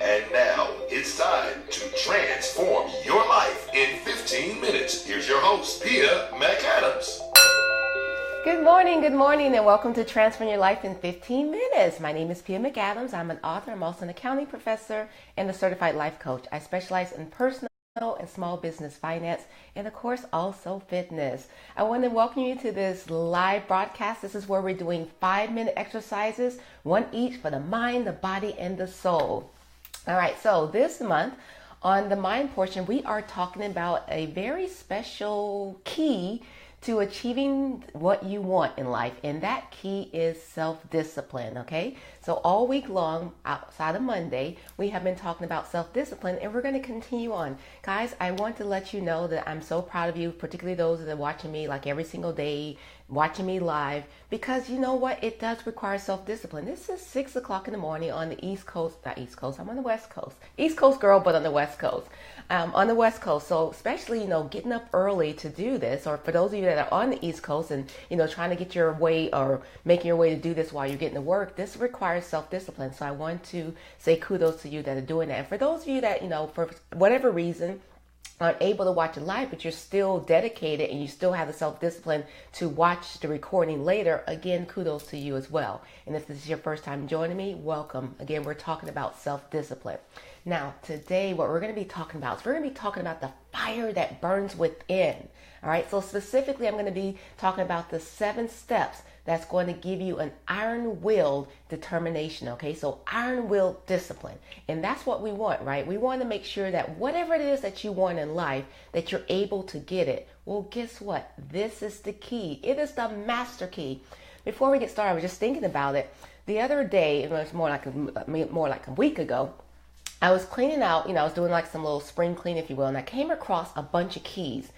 And now it's time to transform your life in 15 minutes. Here's your host, Pia McAdams. Good morning, and welcome to Transform Your Life in 15 Minutes. My name is Pia McAdams. I'm an author. I'm also an accounting professor and a certified life coach. I specialize in personal and small business finance, and of course, also fitness. I want to welcome you to this live broadcast. This is where we're doing 5-minute exercises, one each for the mind, the body, and the soul. All right, so this month on the mind portion, we are talking about a very special key to achieving what you want in life, and that key is self-discipline. Okay, so all week long outside of Monday, we have been talking about self-discipline, and we're going to continue on. Guys, I want to let you know that I'm so proud of you, particularly those that are watching me like every single day, watching me live, because you know what, it does require self-discipline. This is 6 o'clock in the morning on the East Coast, not East Coast, I'm on the West Coast, East Coast girl, but on the West Coast. On the West Coast, so especially, getting up early to do this, or for those of you that are on the East Coast and, trying to get your way or making your way to do this while you're getting to work, this requires self-discipline. So I want to say kudos to you that are doing that. And for those of you that, for whatever reason, aren't able to watch it live, but you're still dedicated and you still have the self-discipline to watch the recording later, again, kudos to you as well. And if this is your first time joining me, welcome. Again, we're talking about self-discipline. Now, today, what we're going to be talking about is we're going to be talking about the fire that burns within. All right, so specifically, I'm going to be talking about the 7 steps that's going to give you an iron-willed determination, okay? So iron-willed discipline. And that's what we want, right? We want to make sure that whatever it is that you want in life, that you're able to get it. Well, guess what? This is the key. It is the master key. Before we get started, I was just thinking about it. The other day, it was more like a week ago, I was cleaning out, I was doing like some little spring clean, if you will, and I came across a bunch of keys.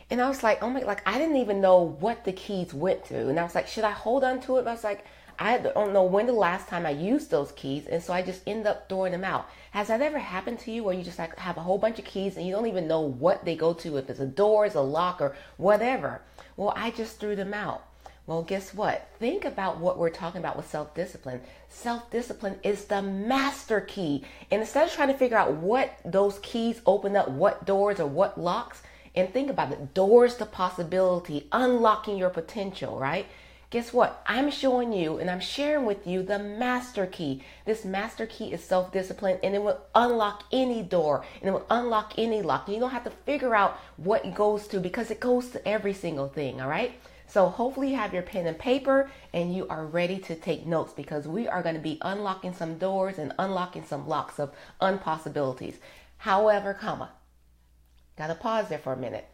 And I was like, oh my, I didn't even know what the keys went to. And I was like, should I hold on to it? And I was like, I don't know when the last time I used those keys. And so I just end up throwing them out. Has that ever happened to you where you just like have a whole bunch of keys and you don't even know what they go to, if it's a door, it's a lock, or whatever? Well, I just threw them out. Well, guess what? Think about what we're talking about with self-discipline. Self-discipline is the master key. And instead of trying to figure out what those keys open up, what doors or what locks, and think about it, doors to possibility, unlocking your potential, right? Guess what? I'm showing you and I'm sharing with you the master key. This master key is self-discipline, and it will unlock any door and it will unlock any lock. You don't have to figure out what it goes to, because it goes to every single thing, all right? So hopefully you have your pen and paper and you are ready to take notes, because we are going to be unlocking some doors and unlocking some locks of unpossibilities. However, got to pause there for a minute.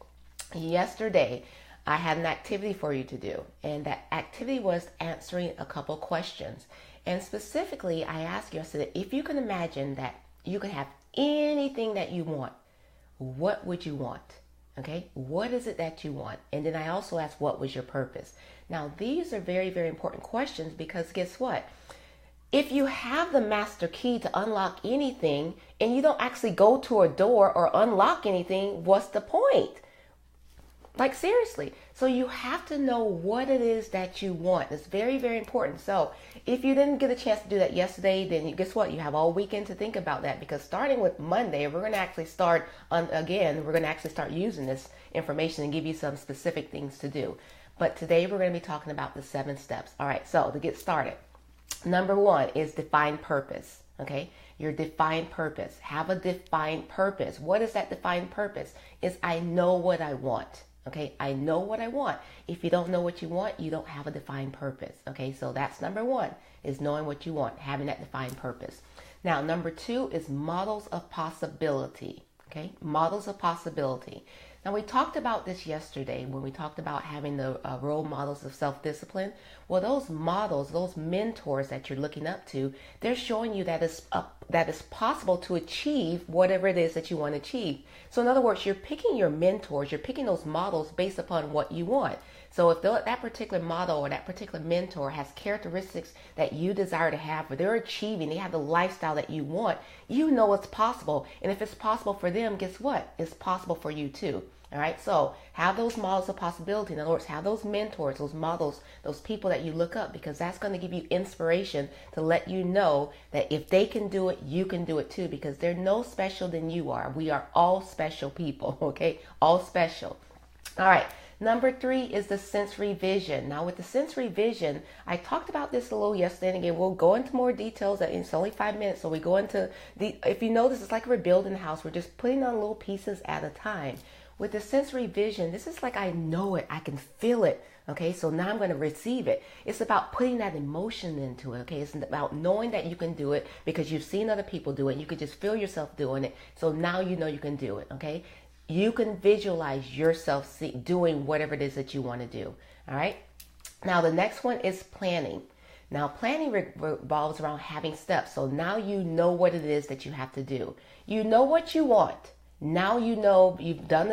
Yesterday, I had an activity for you to do, and that activity was answering a couple questions. And specifically, I asked you, I said, if you can imagine that you could have anything that you want, what would you want? Okay, what is it that you want? And then I also asked, what was your purpose? Now, these are very, very important questions, because guess what? If you have the master key to unlock anything and you don't actually go to a door or unlock anything, what's the point? Like, seriously. So you have to know what it is that you want. It's very, very important. So if you didn't get a chance to do that yesterday, then guess what? You have all weekend to think about that, because starting with Monday, we're going to actually start using this information and give you some specific things to do. But today we're going to be talking about the 7 steps. All right, so to get started. Number 1 is define purpose, okay? Your defined purpose. Have a defined purpose. What is that defined purpose? Is I know what I want, okay? I know what I want. If you don't know what you want, you don't have a defined purpose, okay? So that's number 1, is knowing what you want, having that defined purpose. Now, number 2 is models of possibility, okay? Models of possibility. Now, we talked about this yesterday when we talked about having the role models of self-discipline. Well, those models, those mentors that you're looking up to, they're showing you that it's possible to achieve whatever it is that you want to achieve. So in other words, you're picking your mentors, you're picking those models based upon what you want. So if that particular model or that particular mentor has characteristics that you desire to have, or they're achieving, they have the lifestyle that you want, you know it's possible. And if it's possible for them, guess what? It's possible for you too. All right, so have those models of possibility. In other words, have those mentors, those models, those people that you look up, because that's going to give you inspiration to let you know that if they can do it, you can do it too, because they're no special than you are. We are all special people, okay? All special. All right. Number 3 is the sensory vision. Now with the sensory vision, I talked about this a little yesterday, and again, we'll go into more details. It's only 5 minutes, so we go into if you notice, it's like we're building a house. We're just putting on little pieces at a time. With the sensory vision, this is like I know it, I can feel it. Okay, so now I'm going to receive it. It's about putting that emotion into it. Okay, it's about knowing that you can do it because you've seen other people do it. You can just feel yourself doing it. So now you know you can do it. Okay, you can visualize yourself doing whatever it is that you want to do. All right, now the next one is planning. Now planning revolves around having steps. So now you know what it is that you have to do. You know what you want. Now you know you've done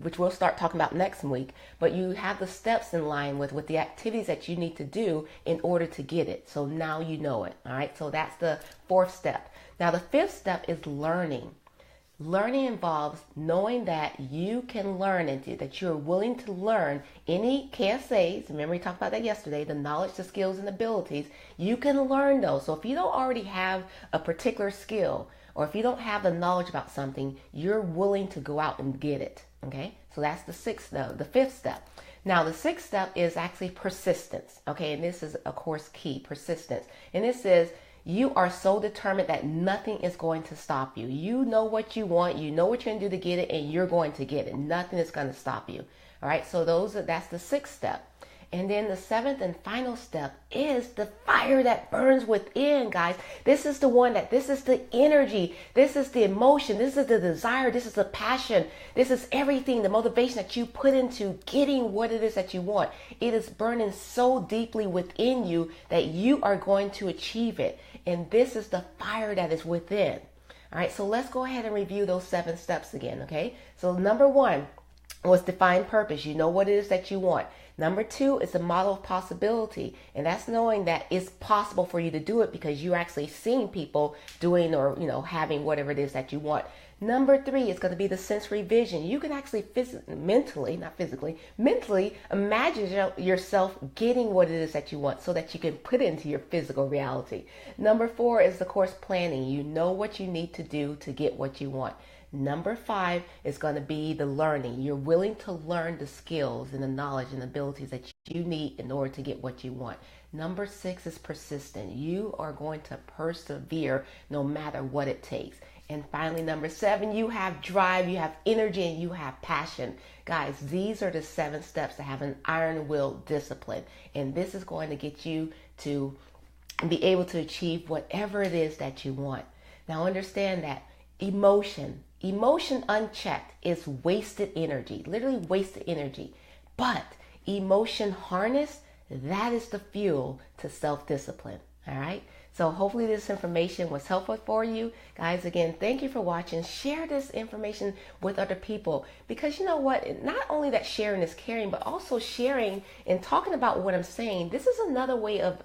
which we'll start talking about next week, but you have the steps in line with the activities that you need to do in order to get it. So now you know it. All right. So that's the 4th step. Now the 5th step is learning. Learning involves knowing that you can learn and that you're willing to learn any KSAs. Remember we talked about that yesterday, the knowledge, the skills, and abilities. You can learn those. So if you don't already have a particular skill, or if you don't have the knowledge about something, you're willing to go out and get it. Okay, so that's the 5th step. Now the 6th step is actually persistence. Okay, and this is of course key, persistence. And this is you are so determined that nothing is going to stop you. You know what you want, you know what you're gonna do to get it, and you're going to get it. Nothing is going to stop you. All right, so that's the 6th step. And then the 7th and final step is the fire that burns within, guys. This is the energy. This is the emotion. This is the desire. This is the passion. This is everything, the motivation that you put into getting what it is that you want. It is burning so deeply within you that you are going to achieve it. And this is the fire that is within. All right, so let's go ahead and review those 7 steps again, okay? So number 1 was define purpose. You know what it is that you want. Number 2 is a model of possibility, and that's knowing that it's possible for you to do it because you're actually seeing people doing or having whatever it is that you want. Number 3 is going to be the sensory vision. You can actually mentally imagine yourself getting what it is that you want so that you can put it into your physical reality. Number 4 is, of course, planning. You know what you need to do to get what you want. Number 5 is going to be the learning. You're willing to learn the skills and the knowledge and abilities that you need in order to get what you want. Number 6 is persistent. You are going to persevere no matter what it takes. And finally, number 7, you have drive, you have energy, and you have passion. Guys, these are the 7 steps to have an iron will discipline. And this is going to get you to be able to achieve whatever it is that you want. Now understand that emotion unchecked is wasted energy, literally wasted energy. But emotion harnessed, that is the fuel to self-discipline. All right. So hopefully this information was helpful for you. Guys, again, thank you for watching. Share this information with other people, because you know what? Not only that sharing is caring, but also sharing and talking about what I'm saying. This is another way of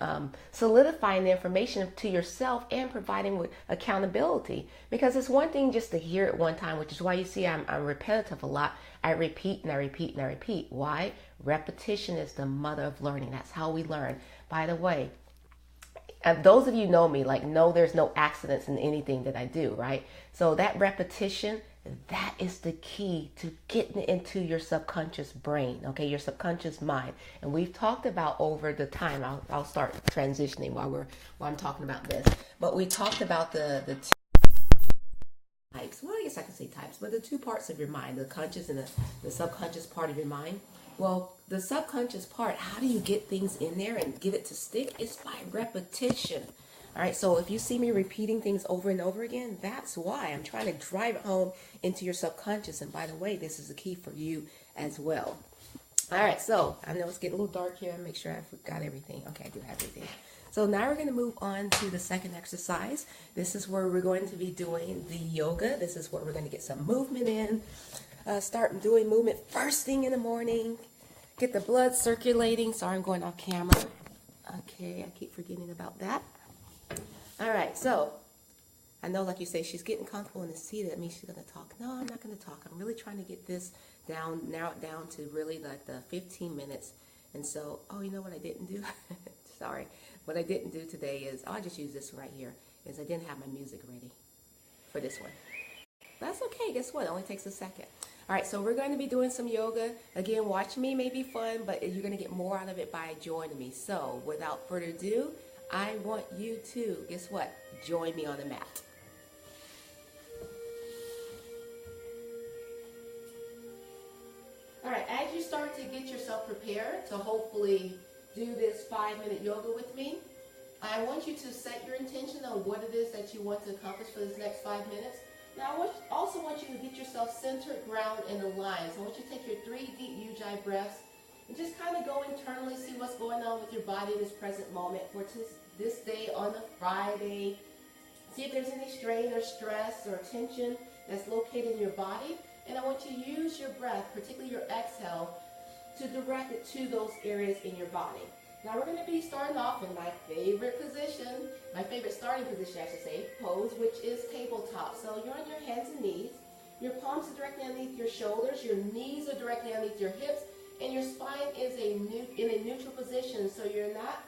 solidifying the information to yourself and providing with accountability, because it's one thing just to hear it one time, which is why you see I'm repetitive a lot. I repeat and I repeat and I repeat. Why? Repetition is the mother of learning. That's how we learn. By the way, those of you know me, know there's no accidents in anything that I do, right? So that repetition, that is the key to getting into your subconscious brain, okay, your subconscious mind. And we've talked about over the time, I'll start transitioning while I'm talking about this. But we talked about the types. Well, I guess I can say types, but the 2 parts of your mind, the conscious and the subconscious part of your mind. Well, the subconscious part, how do you get things in there and get it to stick? It's by repetition. All right, so if you see me repeating things over and over again, that's why. I'm trying to drive it home into your subconscious. And by the way, this is the key for you as well. All right, so I know it's getting a little dark here. Make sure I forgot everything. Okay, I do have everything. So now we're going to move on to the second exercise. This is where we're going to be doing the yoga. This is where we're going to get some movement in. Start doing movement first thing in the morning. get the blood circulating. Sorry, I'm going off camera. Okay, I keep forgetting about that. All right, so I know, like you say, she's getting comfortable in the seat. That means she's going to talk. No, I'm not going to talk. I'm really trying to get this down, narrow it down to really like the 15 minutes. And so, oh, you know what I didn't do? Sorry. What I didn't do today is, I just use this one right here, is I didn't have my music ready for this one. That's okay. Guess what? It only takes a second. All right, so we're going to be doing some yoga. Again, watch me may be fun, but you're going to get more out of it by joining me. So without further ado, I want you to, guess what? Join me on the mat. All right, as you start to get yourself prepared to hopefully do this 5-minute yoga with me, I want you to set your intention on what it is that you want to accomplish for this next 5 minutes. Now, I also want you to get yourself centered, grounded, and aligned. So I want you to take your 3 deep Ujjayi breaths and just kind of go internally, see what's going on with your body in this present moment for this day on a Friday. See if there's any strain or stress or tension that's located in your body. And I want you to use your breath, particularly your exhale, to direct it to those areas in your body. Now we're going to be starting off in my favorite position, my favorite starting position I should say, pose, which is tabletop. So you're on your hands and knees, your palms are directly underneath your shoulders, your knees are directly underneath your hips, and your spine is in a neutral position, so you're not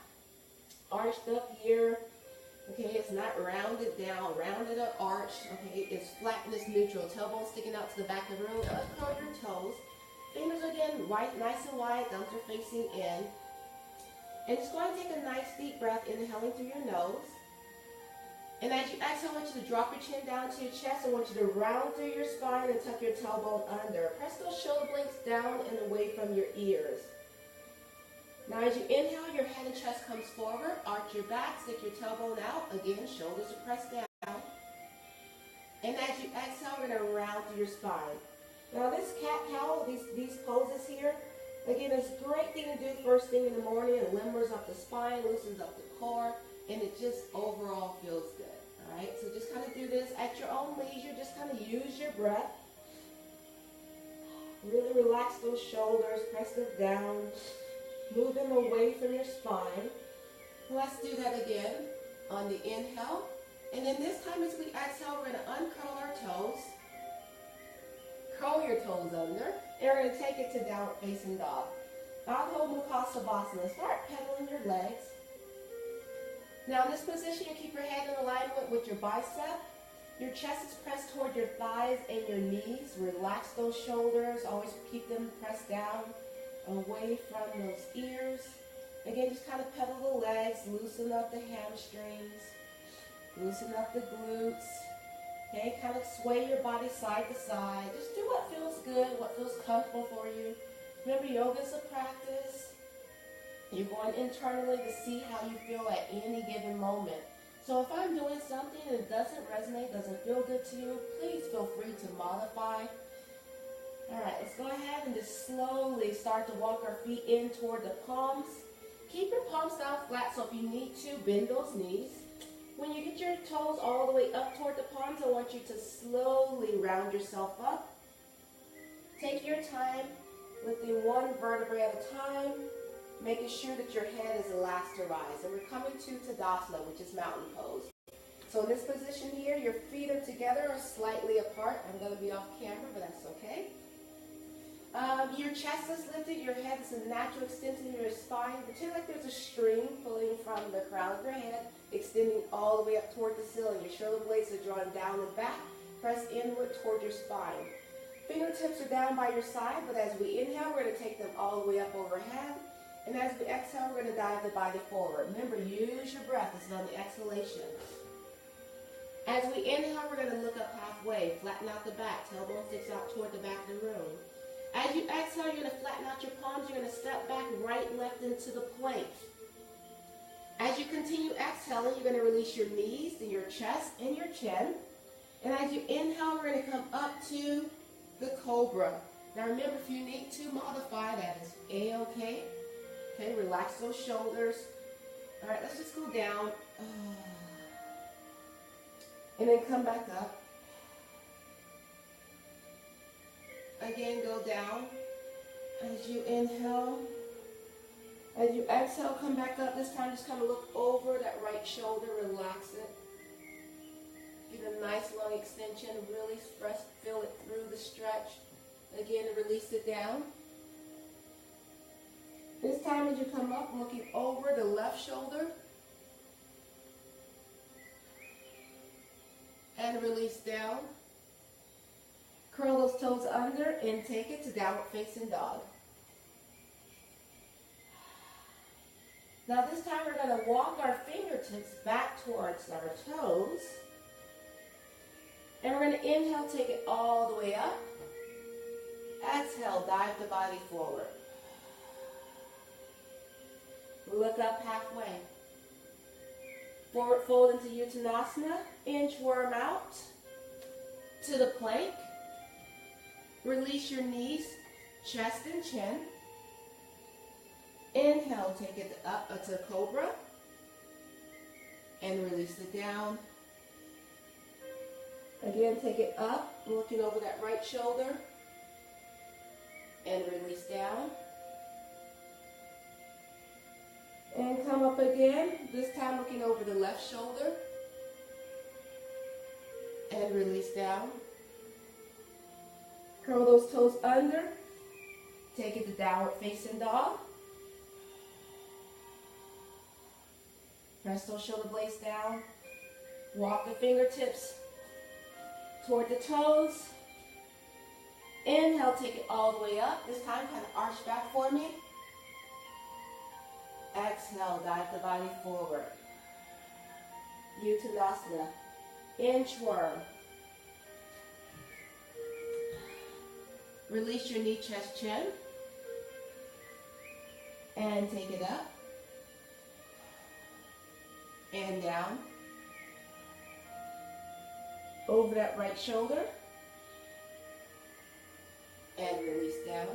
arched up here, okay, it's not rounded down, rounded or arched, okay, it's flat and it's neutral, tailbone sticking out to the back of the room, uncurl your toes, fingers again, nice and wide, thumbs are facing in. And just go ahead and take a nice deep breath, inhaling through your nose. And as you exhale, I want you to drop your chin down to your chest. I want you to round through your spine and tuck your tailbone under. Press those shoulder blades down and away from your ears. Now as you inhale, your head and chest comes forward. Arch your back, stick your tailbone out. Again, shoulders are pressed down. And as you exhale, we're going to round through your spine. Now this cat-cow, these poses here, again, it's a great thing to do first thing in the morning. It limbers up the spine, loosens up the core, and it just overall feels good. All right, so just kind of do this at your own leisure. Just kind of use your breath. Really relax those shoulders, press them down, move them away from your spine. Let's do that again on the inhale. And then this time as we exhale, we're going to uncurl our toes. Curl your toes under, and we're going to take it to downward facing dog. Adho Mukha Savasana. Start pedaling your legs. Now in this position, you keep your head in alignment with your bicep. Your chest is pressed toward your thighs and your knees. Relax those shoulders. Always keep them pressed down away from those ears. Again, just kind of pedal the legs. Loosen up the hamstrings. Loosen up the glutes. Okay, kind of sway your body side to side. Just do what feels good, what feels comfortable for you. Remember, yoga is a practice. You're going internally to see how you feel at any given moment. So if I'm doing something and it doesn't resonate, doesn't feel good to you, please feel free to modify. All right, let's go ahead and just slowly start to walk our feet in toward the palms. Keep your palms down flat, so if you need to, bend those knees. When you get your toes all the way up toward the palms, I want you to slowly round yourself up. Take your time, lifting one vertebrae at a time, making sure that your head is the last to rise. And we're coming to Tadasana, which is mountain pose. So in this position here, your feet are together or slightly apart. I'm going to be off camera, but that's okay. Your chest is lifted, your head is a natural extension of your spine. Pretend like there's a string pulling from the crown of your head, extending all the way up toward the ceiling. Your shoulder blades are drawn down and back. Press inward toward your spine. Fingertips are down by your side, but as we inhale, we're going to take them all the way up overhead. And as we exhale, we're going to dive the body forward. Remember, use your breath. This is on the exhalation. As we inhale, we're going to look up halfway. Flatten out the back. Tailbone sticks out toward the back of the room. As you exhale, you're going to flatten out your palms. You're going to step back right and left into the plank. As you continue exhaling, you're going to release your knees to your chest and your chin. And as you inhale, we're going to come up to the cobra. Now remember, if you need to modify, that is A-okay. Okay, relax those shoulders. All right, let's just go down. And then come back up. Again, go down. as you inhale. As you exhale, come back up. This time, just kind of look over that right shoulder, relax it. Get a nice long extension, really feel it through the stretch. Again, release it down. This time, as you come up, looking over the left shoulder. And release down. Curl those toes under and take it to downward facing dog. Now this time we're going to walk our fingertips back towards our toes. And we're going to inhale, take it all the way up. Exhale, dive the body forward. Look up halfway. Forward fold into Uttanasana. Inchworm out to the plank. Release your knees, chest and chin. Inhale, take it up to cobra. And release it down. Again, take it up, looking over that right shoulder. And release down. And come up again, this time looking over the left shoulder. And release down. Curl those toes under. Take it to downward facing dog. Press those shoulder blades down. Walk the fingertips toward the toes. Inhale, take it all the way up. This time, kind of arch back for me. Exhale, dive the body forward. Uttanasana. Inchworm. Release your knee, chest, chin. And take it up. And down. Over that right shoulder. And release down.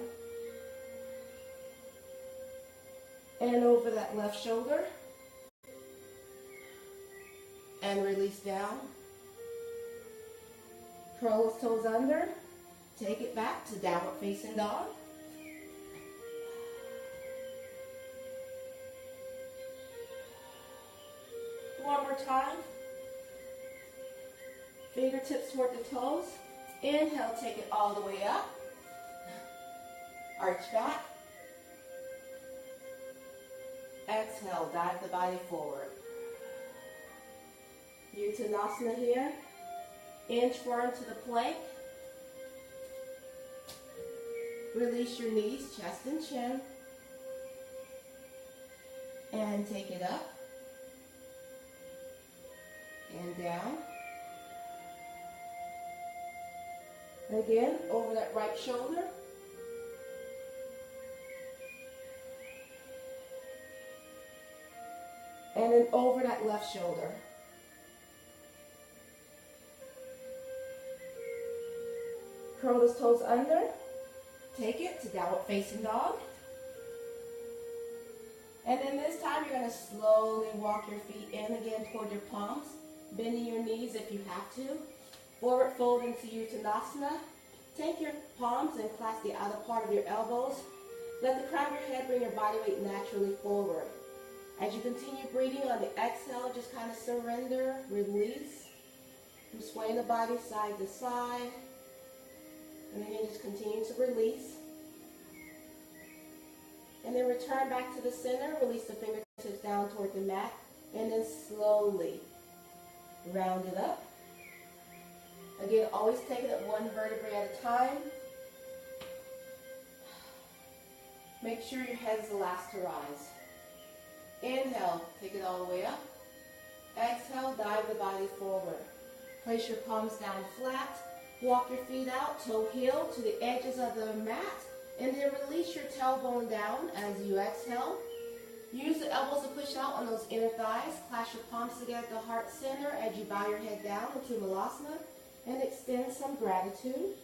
And over that left shoulder. And release down. Curl those toes under. Take it back to downward facing dog. One more time. Fingertips toward the toes. Inhale, take it all the way up. Arch back. Exhale, dive the body forward. Uttanasana here. Inchworm to the plank. Release your knees, chest and chin. And take it up. And down. Again, over that right shoulder. And then over that left shoulder. Curl those toes under. Take it to downward facing dog. And then this time you're going to slowly walk your feet in again toward your palms. Bending your knees if you have to. Forward fold into Uttanasana. Take your palms and clasp the outer part of your elbows. Let the crown of your head bring your body weight naturally forward. As you continue breathing on the exhale, just kind of surrender, release. I'm swaying the body side to side. And again, just continue to release. And then return back to the center. Release the fingertips down toward the mat. And then slowly round it up. Again, always take it at one vertebrae at a time. Make sure your head is the last to rise. Inhale, take it all the way up. Exhale, dive the body forward. Place your palms down flat. Walk your feet out, toe heel to the edges of the mat. And then release your tailbone down as you exhale. Use the elbows to push out on those inner thighs. Clasp your palms together at the heart center as you bow your head down into Malasana. And extend some gratitude.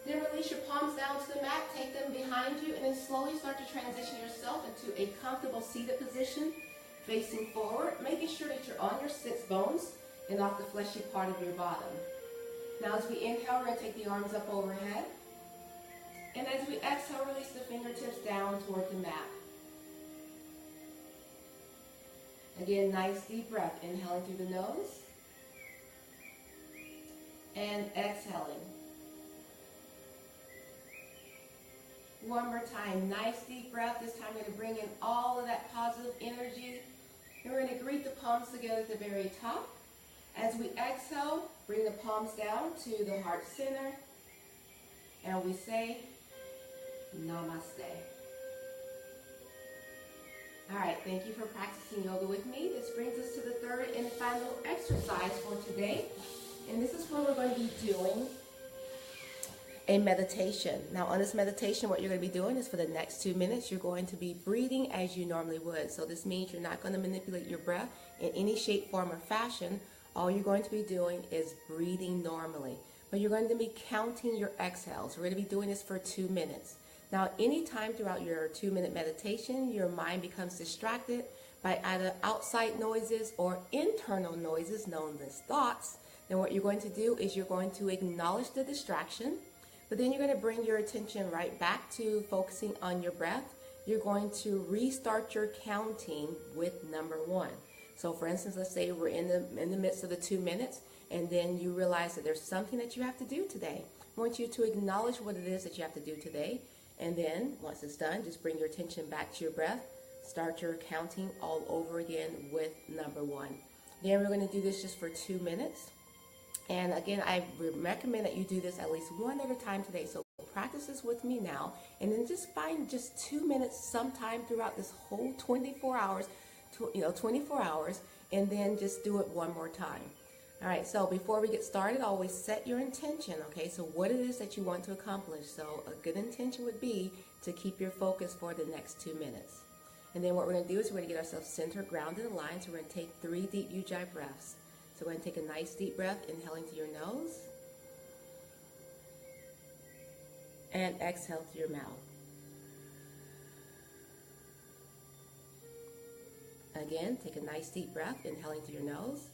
Then release your palms down to the mat, take them behind you, and then slowly start to transition yourself into a comfortable seated position, facing forward, making sure that you're on your sits bones. and off the fleshy part of your bottom. Now as we inhale, we're going to take the arms up overhead. And as we exhale, release the fingertips down toward the mat. Again, nice deep breath, inhaling through the nose and exhaling. One more time, nice deep breath. This time we're going to bring in all of that positive energy. And we're going to greet the palms together at the very top. As we exhale, bring the palms down to the heart center. And we say, Namaste. All right, thank you for practicing yoga with me. This brings us to the third and final exercise for today. And this is where we're going to be doing a meditation. Now on this meditation, what you're going to be doing is for the next 2 minutes, you're going to be breathing as you normally would. So this means you're not going to manipulate your breath in any shape, form, or fashion. All you're going to be doing is breathing normally. But you're going to be counting your exhales. We're going to be doing this for 2 minutes. Now, anytime throughout your 2-minute meditation, your mind becomes distracted by either outside noises or internal noises known as thoughts, then what you're going to do is you're going to acknowledge the distraction, but then you're going to bring your attention right back to focusing on your breath. You're going to restart your counting with number 1. So for instance, let's say we're in the midst of the 2 minutes, and then you realize that there's something that you have to do today. I want you to acknowledge what it is that you have to do today. And then, once it's done, just bring your attention back to your breath. Start your counting all over again with number 1. Then we're going to do this just for 2 minutes. And again, I recommend that you do this at least one at a time today. So practice this with me now. And then just find just 2 minutes sometime throughout this whole 24 hours, 24 hours. And then just do it one more time. All right, so before we get started, always set your intention, okay? So what it is that you want to accomplish. So a good intention would be to keep your focus for the next 2 minutes. And then what we're going to do is we're going to get ourselves centered, grounded, and aligned. So we're going to take 3 deep Ujjayi breaths. So we're going to take a nice deep breath, inhaling through your nose. And exhale through your mouth. Again, take a nice deep breath, inhaling through your nose.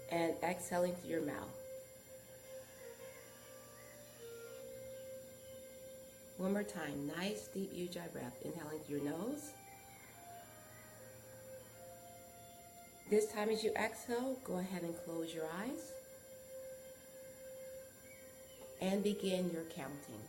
And exhaling through your mouth. One more time, nice deep Ujjayi breath, inhaling through your nose. This time as you exhale, go ahead and close your eyes and begin your counting.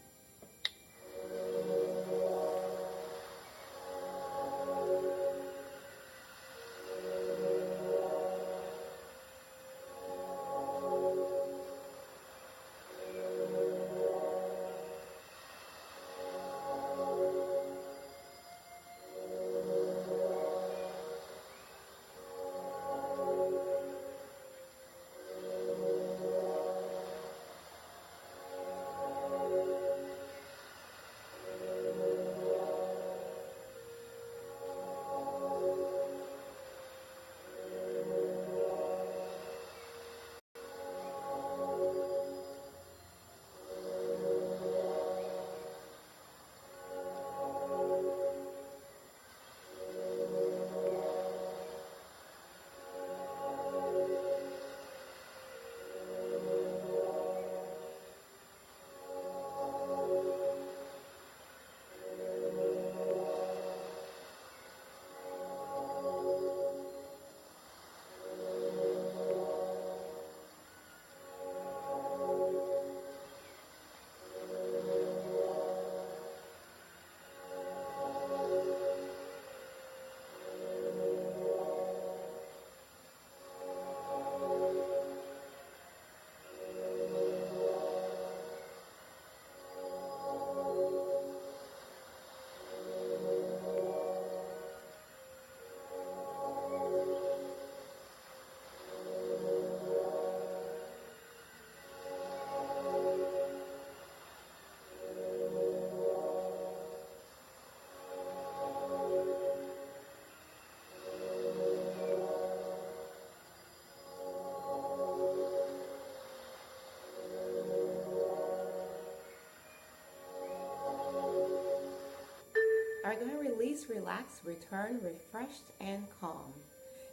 are going to release, relax, return, refreshed, and calm.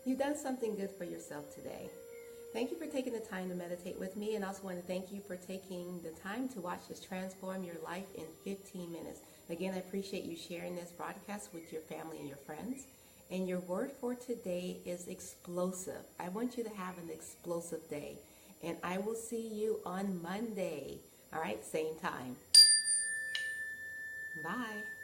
You've done something good for yourself today. Thank you for taking the time to meditate with me, and I also want to thank you for taking the time to watch this Transform Your Life in 15 Minutes. Again, I appreciate you sharing this broadcast with your family and your friends. And your word for today is explosive. I want you to have an explosive day. And I will see you on Monday. All right, same time. Bye.